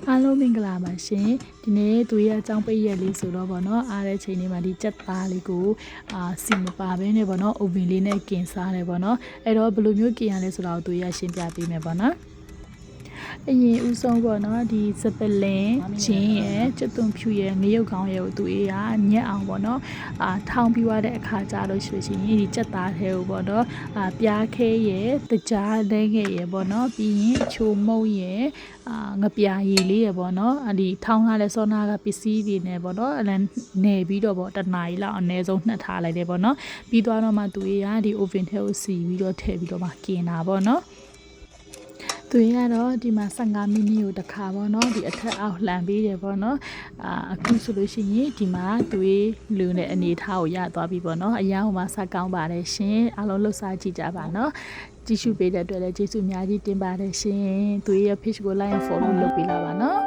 အားလုံးမင်္ဂလာပါရှင်ဒီနေ့သူရဲ့အကြောင်းပေးရက်လေးဆိုတော့ဗောနော်အားတဲ့ချိန်လေးမှာဒီကြက်သားလေးကိုစီမပါဘဲနဲ့ဗောနော်အိုဗင်လေးနဲ့ကင်စားတယ်ဗောနော်အဲ့တော့ဘယ်လိုမျိုးကင်ရလဲဆိုတော့သူရရှင်းပြပေးမယ်ဗောနော်အရင်ဦးဆုံးပေါ့နော်ဒီစပလင်ချင်းရဲ့ကျွတ်သွန်ဖြူရဲ့ငရုတ်ကောင်းရဲ့ကိုသူအေးကညက်အောင်ပေါ့နော်ထောင်းပြီးသွားတဲ့အခါကျတော့ဆိုရှင်ဒီကြက်သားထဲကိုပေါ့နော်ပြားခဲရဲ့တကြားလဲငယ်ရဲ့ပေါ့နော်ပြီးရင်ချိုမုံရဲ့ငပြာရည်လေးရဲ့ပေါ့နော်ဒီထောင်းထားတဲ့စောနာကပစ္စည်းတွေနဲ့ပေါ့နော်အလန်နေပြီးတော့ပေါ့တနားရီလောက်အနည်းဆုံးနှက်ထားလိုက်တယ်ပေါ့နော်ပြီးသွားတော့မှသူအေးကဒီ oven ထဲကိုစီပြီးတော့ထည့်ပြီးတော့မှကင်တာပေါ့နော်သူရတော့ဒီမှာ15မိနစ်ကိုတစ်ခါပေါ့နော်ဒီအထက်အောက်လှန်ပေးတယ်ပေါ့နော်အခုဆိုလို့ရှိရင်ဒီမှာသူရလူနဲ့အနေထားကိုရသွားပြီပေါ့နော်အရန်ဟိုမှာစကောင်းပါတယ်ရှင်အားလုံးလှုပ်ရှားကြည့်ကြပါနော်ကြည့်ရှုပေးတဲ့အတွက်လည်းကျေးဇူးအများကြီးတင်ပါတယ်ရှင်သူရဲ့ page ကို like and follow လုပ်ပေးလာပါနော်